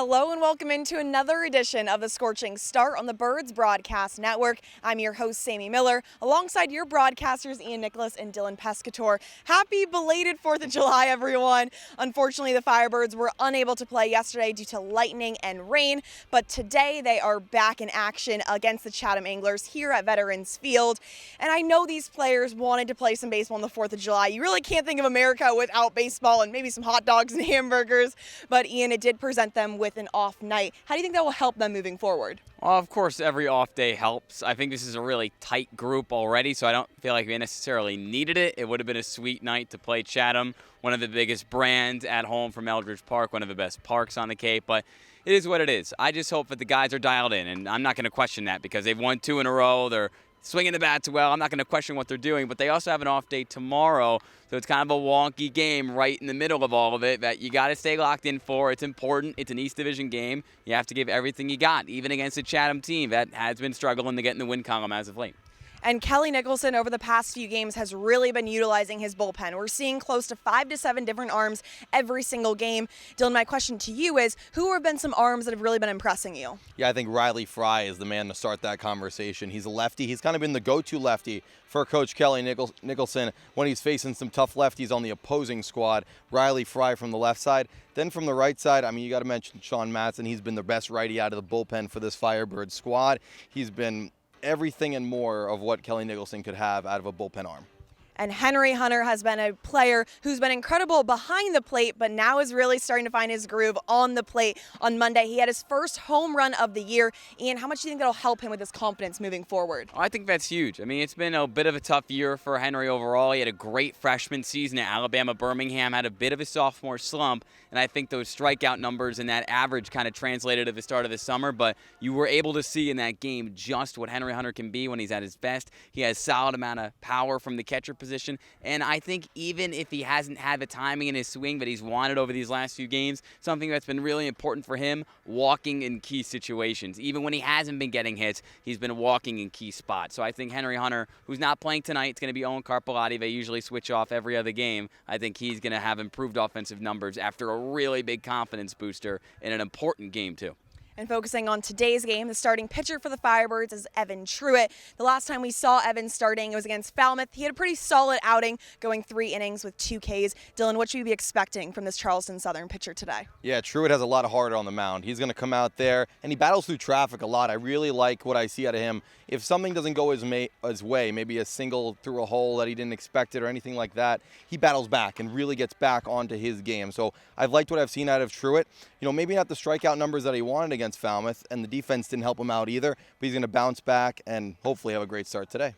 Hello and welcome into another edition of the Scorching Start on the Birds Broadcast Network. I'm your host, Sammy Miller, alongside your broadcasters, Ian Nicholas and Dylan Pescatore. Happy belated 4th of July, everyone. Unfortunately, the Firebirds were unable to play yesterday due to lightning and rain, but today they are back in action against the Chatham Anglers here at Veterans Field. And I know these players wanted to play some baseball on the 4th of July. You really can't think of America without baseball and maybe some hot dogs and hamburgers, but Ian, it did present them with an off night. How do you think that will help them moving forward? Well, of course, every off day helps. I think this is a really tight group already, so I don't feel like we necessarily needed it. It would have been a sweet night to play Chatham, one of the biggest brands at home from Eldridge Park, one of the best parks on the Cape, but it is what it is. I just hope that the guys are dialed in, and I'm not going to question that because they've won 2 in a row. They're swinging the bats well. I'm not going to question what they're doing, but they also have an off day tomorrow, so it's kind of a wonky game right in the middle of all of it that you got to stay locked in for. It's important. It's an East Division game. You have to give everything you got, even against a Chatham team that has been struggling to get in the win column as of late. And Kelly Nicholson over the past few games has really been utilizing his bullpen. We're seeing close to 5 to 7 different arms every single game. Dylan, my question to you is, who have been some arms that have really been impressing you? Yeah, I think Riley Fry is the man to start that conversation. He's a lefty. He's kind of been the go-to lefty for Coach Kelly Nicholson when he's facing some tough lefties on the opposing squad. Riley Fry from the left side. Then from the right side, I mean, you got to mention Sean Matson. He's been the best righty out of the bullpen for this Firebird squad. He's been everything and more of what Kelly Nicholson could have out of a bullpen arm. And Henry Hunter has been a player who's been incredible behind the plate, but now is really starting to find his groove on the plate. On Monday, he had his first home run of the year. Ian, how much do you think that'll help him with his confidence moving forward? I think that's huge. I mean, it's been a bit of a tough year for Henry overall. He had a great freshman season at Alabama Birmingham, had a bit of a sophomore slump, and I think those strikeout numbers and that average kind of translated at the start of the summer, but you were able to see in that game just what Henry Hunter can be when he's at his best. He has solid amount of power from the catcher position, and I think even if he hasn't had the timing in his swing that he's wanted over these last few games, something that's been really important for him, walking in key situations. Even when he hasn't been getting hits, he's been walking in key spots. So I think Henry Hunter, who's not playing tonight, it's going to be Owen Carpellotti. They usually switch off every other game. I think he's going to have improved offensive numbers after a really big confidence booster in an important game too. And focusing on today's game, the starting pitcher for the Firebirds is Evan Truitt. The last time we saw Evan starting, it was against Falmouth. He had a pretty solid outing, going 3 innings with 2 Ks. Dylan, what should we be expecting from this Charleston Southern pitcher today? Yeah, Truitt has a lot of heart on the mound. He's going to come out there, and he battles through traffic a lot. I really like what I see out of him. If something doesn't go his way, maybe a single through a hole that he didn't expect it or anything like that, he battles back and really gets back onto his game. So I've liked what I've seen out of Truitt. You know, maybe not the strikeout numbers that he wanted against Falmouth, and the defense didn't help him out either, but he's going to bounce back and hopefully have a great start today.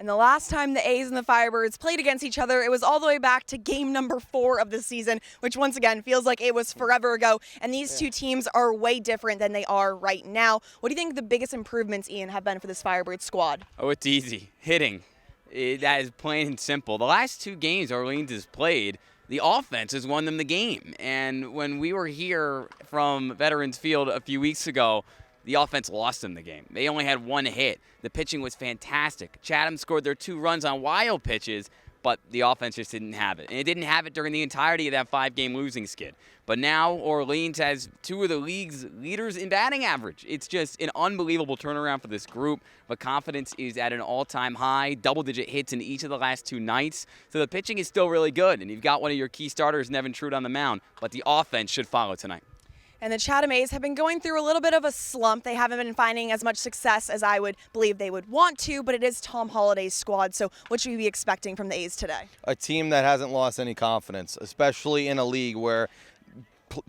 And the last time the A's and the Firebirds played against each other, it was all the way back to game number 4 of the season, which once again feels like it was forever ago. And these two teams are way different than they are right now. What do you think the biggest improvements, Ian, have been for this Firebirds squad? Oh, it's easy. Hitting. That is plain and simple. The last 2 games Orleans has played, the offense has won them the game. And when we were here from Veterans Field a few weeks ago, the offense lost them the game. They only had 1 hit. The pitching was fantastic. Chatham scored their 2 runs on wild pitches, but the offense just didn't have it. And it didn't have it during the entirety of that 5-game losing skid. But now Orleans has 2 of the league's leaders in batting average. It's just an unbelievable turnaround for this group. The confidence is at an all-time high, double-digit hits in each of the last 2 nights. So the pitching is still really good, and you've got one of your key starters, Evan Truitt, on the mound. But the offense should follow tonight. And the Chatham A's have been going through a little bit of a slump. They haven't been finding as much success as I would believe they would want to, but it is Tom Holliday's squad. So what should we be expecting from the A's today? A team that hasn't lost any confidence, especially in a league where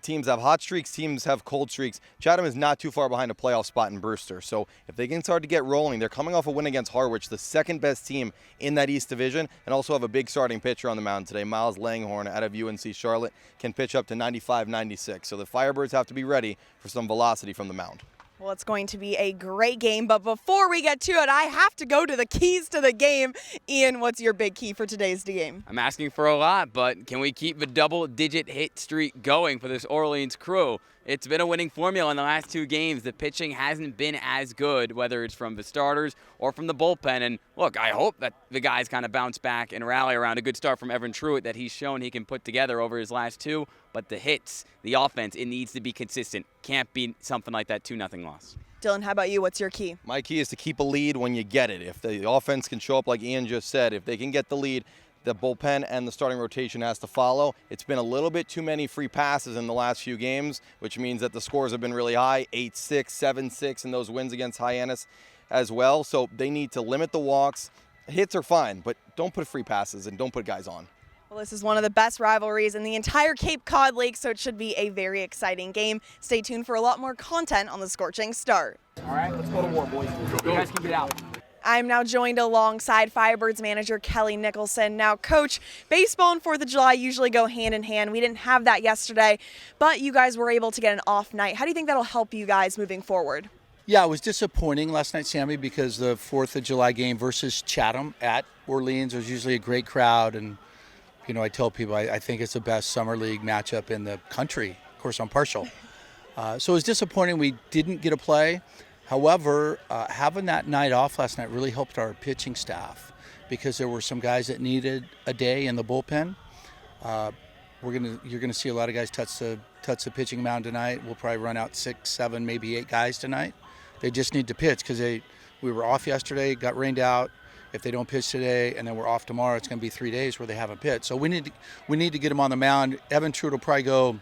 teams have hot streaks, teams have cold streaks. Chatham is not too far behind a playoff spot in Brewster. So if they can start to get rolling, they're coming off a win against Harwich, the second best team in that East Division, and also have a big starting pitcher on the mound today. Miles Langhorne out of UNC Charlotte can pitch up to 95-96. So the Firebirds have to be ready for some velocity from the mound. Well, it's going to be a great game, but before we get to it, I have to go to the keys to the game. Ian, what's your big key for today's game? I'm asking for a lot, but can we keep the double-digit hit streak going for this Orleans crew? it's been a winning formula in the last 2 games. The pitching hasn't been as good, whether it's from the starters or from the bullpen. And look, I hope that the guys kind of bounce back and rally around a good start from Evan Truitt that he's shown he can put together over his last 2. But the hits, the offense, it needs to be consistent. Can't be something like that 2-0 loss. Dylan, how about you? What's your key? My key is to keep a lead when you get it. If the offense can show up like Ian just said, if they can get the lead, the bullpen and the starting rotation has to follow. It's been a little bit too many free passes in the last few games, which means that the scores have been really high, 8-6, 7-6 in those wins against Hyannis as well. So they need to limit the walks. Hits are fine, but don't put free passes and don't put guys on. Well, this is one of the best rivalries in the entire Cape Cod League, so it should be a very exciting game. Stay tuned for a lot more content on the Scorching Start. All right, let's go to war, boys. You guys can get out. I'm now joined alongside Firebirds manager Kelly Nicholson. Now, Coach, baseball and 4th of July usually go hand in hand. We didn't have that yesterday, but you guys were able to get an off night. How do you think that'll help you guys moving forward? Yeah, it was disappointing last night, Sammy, because the 4th of July game versus Chatham at Orleans was usually a great crowd. And, you know, I tell people I think it's the best summer league matchup in the country. Of course, I'm partial. So it was disappointing we didn't get a play. However, having that night off last night really helped our pitching staff because there were some guys that needed a day in the bullpen. You're gonna see a lot of guys touch the pitching mound tonight. We'll probably run out 6, 7, maybe 8 guys tonight. They just need to pitch because we were off yesterday, got rained out. If they don't pitch today and then we're off tomorrow, it's going to be 3 days where they haven't pitched. So we need to get them on the mound. Evan Truitt will probably go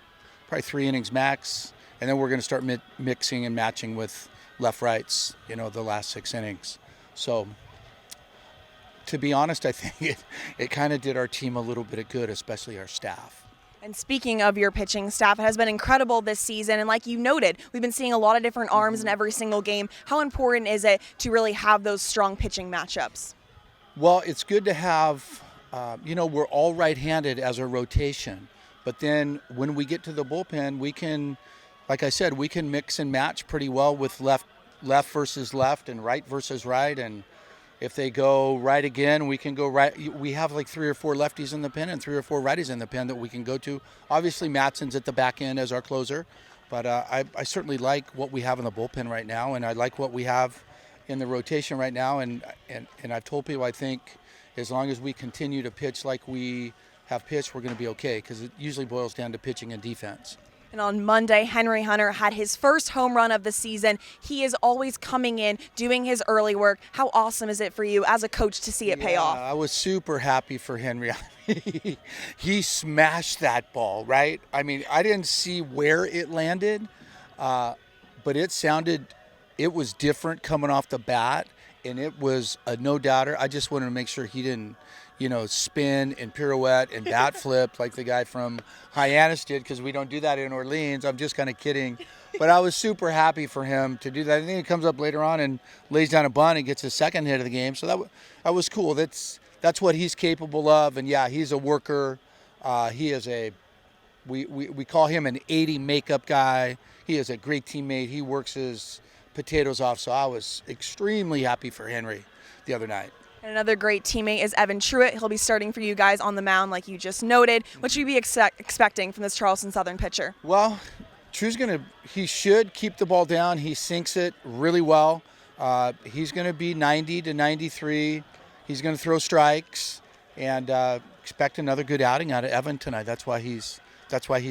3 innings max, and then we're going to start mixing and matching with left-rights, the last 6 innings. So to be honest, I think it kind of did our team a little bit of good, especially our staff. And speaking of your pitching staff, it has been incredible this season. And like you noted, we've been seeing a lot of different arms in every single game. How important is it to really have those strong pitching matchups? Well, it's good to have, we're all right-handed as a rotation. But then when we get to the bullpen, we can, like I said, we can mix and match pretty well with left versus left and right versus right. And if they go right again, we can go right. We have like 3 or 4 lefties in the pen and 3 or 4 righties in the pen that we can go to. Obviously, Matson's at the back end as our closer. But I certainly like what we have in the bullpen right now, and I like what we have in the rotation right now. And I've told people I think as long as we continue to pitch like we have pitched, we're going to be okay because it usually boils down to pitching and defense. And on Monday, Henry Hunter had his first home run of the season. He is always coming in, doing his early work. How awesome is it for you as a coach to see it pay off? I was super happy for Henry. He smashed that ball, right? I mean, I didn't see where it landed, but it was different coming off the bat, and it was a no-doubter. I just wanted to make sure he didn't, spin and pirouette and bat flip like the guy from Hyannis did, because we don't do that in Orleans. I'm just kind of kidding. But I was super happy for him to do that. I think he comes up later on and lays down a bunt and gets his second hit of the game. So that was cool. That's what he's capable of. And, yeah, he's a worker. He is we call him an 80 makeup guy. He is a great teammate. He works his potatoes off. So I was extremely happy for Henry the other night. And another great teammate is Evan Truitt. He'll be starting for you guys on the mound like you just noted. What should you be expecting from this Charleston Southern pitcher? Well, he should keep the ball down. He sinks it really well. He's going to be 90 to 93. He's going to throw strikes, and expect another good outing out of Evan tonight. That's why he's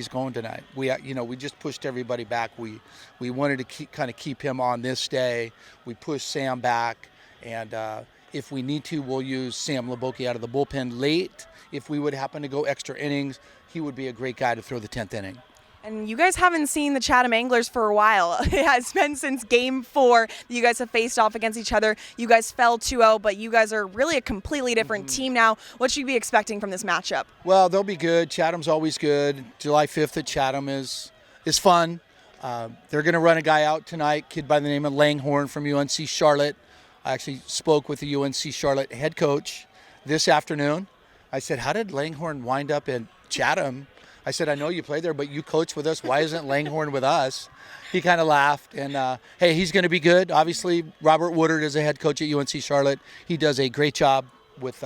going tonight. We just pushed everybody back. We wanted to keep him on this day. We pushed Sam back, and if we need to, we'll use Sam Laboki out of the bullpen late. If we would happen to go extra innings, he would be a great guy to throw the 10th inning. And you guys haven't seen the Chatham Anglers for a while. It has been since Game 4 that you guys have faced off against each other. You guys fell 2-0, but you guys are really a completely different team now. What should you be expecting from this matchup? Well, they'll be good. Chatham's always good. July 5th at Chatham is fun. They're going to run a guy out tonight, kid by the name of Langhorne from UNC Charlotte. I actually spoke with the UNC Charlotte head coach this afternoon. I said, how did Langhorne wind up in Chatham? I said, I know you played there, but you coach with us. Why isn't Langhorne with us? He kind of laughed. And, hey, he's going to be good. Obviously, Robert Woodard is a head coach at UNC Charlotte. He does a great job with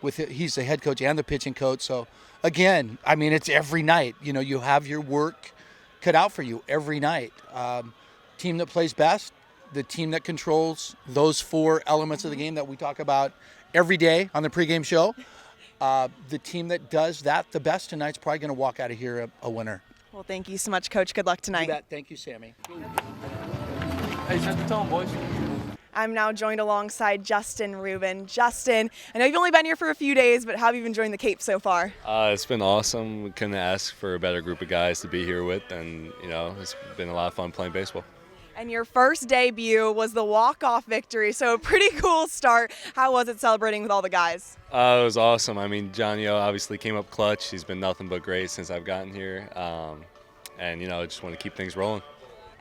he's the head coach and the pitching coach. So, again, I mean, it's every night. You have your work cut out for you every night. Team that plays best, the team that controls those 4 elements of the game that we talk about every day on the pregame show. The team that does that the best tonight's probably going to walk out of here a winner. Well, thank you so much, Coach. Good luck tonight. You bet. Thank you, Sammy. Hey, set the tone, boys. I'm now joined alongside Justin Rubin. Justin, I know you've only been here for a few days, but how have you been enjoying the Cape so far? It's been awesome. We couldn't ask for a better group of guys to be here with, and it's been a lot of fun playing baseball. And your first debut was the walk-off victory, so a pretty cool start. How was it celebrating with all the guys? It was awesome. I mean, Johnny O obviously came up clutch. He's been nothing but great since I've gotten here, and I just want to keep things rolling.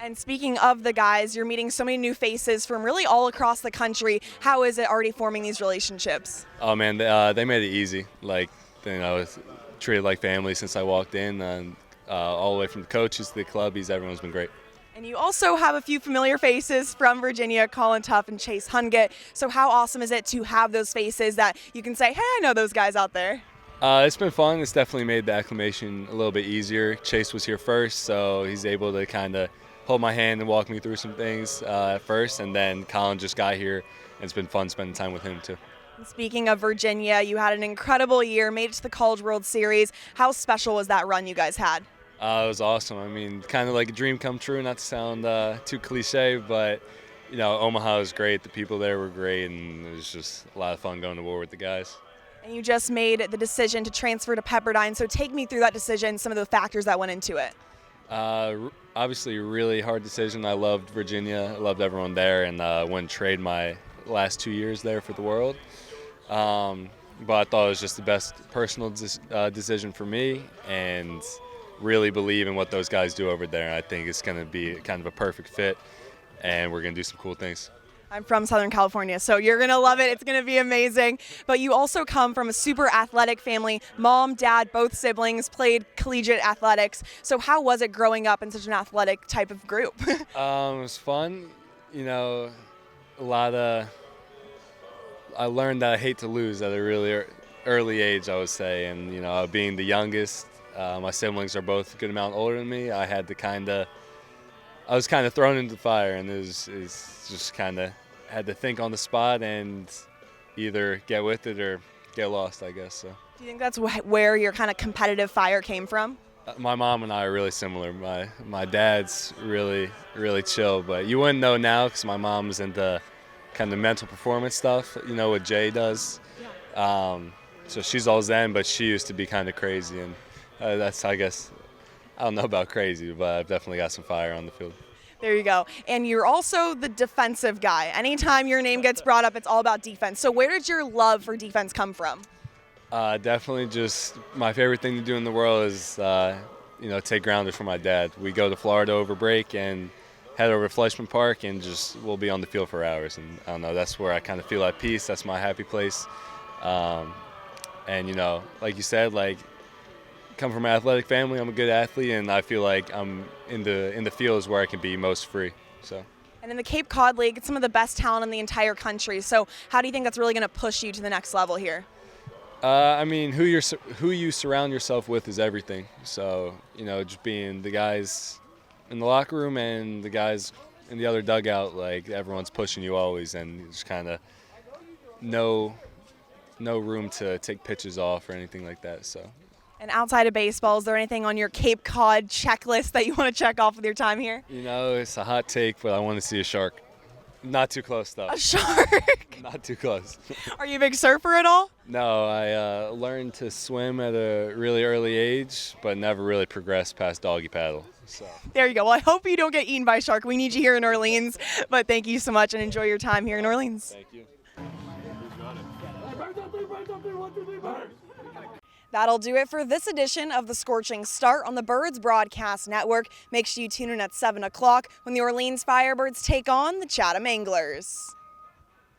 And speaking of the guys, you're meeting so many new faces from really all across the country. How is it already forming these relationships? Oh man, they made it easy. It's treated like family since I walked in, and all the way from the coaches to the clubbies, everyone's been great. And you also have a few familiar faces from Virginia, Colin Tuff and Chase Hungett. So how awesome is it to have those faces that you can say, hey, I know those guys out there? It's been fun. It's definitely made the acclimation a little bit easier. Chase was here first, so he's able to kind of hold my hand and walk me through some things at first, and then Colin just got here, and it's been fun spending time with him too. And speaking of Virginia, you had an incredible year, made it to the College World Series. How special was that run you guys had? It was awesome. I mean, kind of like a dream come true, not to sound too cliche, but Omaha was great. The people there were great, and it was just a lot of fun going to war with the guys. And you just made the decision to transfer to Pepperdine, so take me through that decision, some of the factors that went into it. Obviously a really hard decision. I loved Virginia, I loved everyone there, and wouldn't trade my last 2 years there for the world. But I thought it was just the best personal decision for me, and really believe in what those guys do over there. I think it's going to be kind of a perfect fit, and we're going to do some cool things. I'm from Southern California, so you're going to love it. It's going to be amazing. But you also come from a super athletic family. Mom, dad, both siblings played collegiate athletics. So how was it growing up in such an athletic type of group? It was fun. I learned that I hate to lose at a really early age, I would say. And, being the youngest, my siblings are both a good amount older than me. I was kind of thrown into the fire, and it just kind of had to think on the spot and either get with it or get lost, I guess. So. Do you think that's where your kind of competitive fire came from? My mom and I are really similar. My dad's really, really chill, but you wouldn't know now because my mom's into kind of mental performance stuff, what Jay does. Yeah. So she's all zen, but she used to be kind of crazy, and that's, I guess, I don't know about crazy, but I've definitely got some fire on the field. There you go. And you're also the defensive guy. Anytime your name gets brought up, it's all about defense. So where did your love for defense come from? Definitely just my favorite thing to do in the world is, take grounders for my dad. We go to Florida over break and head over to Fleischman Park, and we'll be on the field for hours. And I don't know, that's where I kind of feel at peace. That's my happy place. And, like you said, come from an athletic family. I'm a good athlete, and I feel like I'm in the fields where I can be most free. So. And in the Cape Cod League, it's some of the best talent in the entire country. So how do you think that's really going to push you to the next level here? I mean, who you surround yourself with is everything. So, just being the guys in the locker room and the guys in the other dugout, everyone's pushing you always, and just kind of no room to take pitches off or anything like that. So. And outside of baseball, is there anything on your Cape Cod checklist that you want to check off with your time here? It's a hot take, but I want to see a shark. Not too close, though. A shark? Not too close. Are you a big surfer at all? No, I learned to swim at a really early age, but never really progressed past doggy paddle. So. There you go. Well, I hope you don't get eaten by a shark. We need you here in Orleans. But thank you so much, and enjoy your time here in Orleans. Thank you. That'll do it for this edition of the Scorching Start on the Birds Broadcast Network. Make sure you tune in at 7 o'clock when the Orleans Firebirds take on the Chatham Anglers.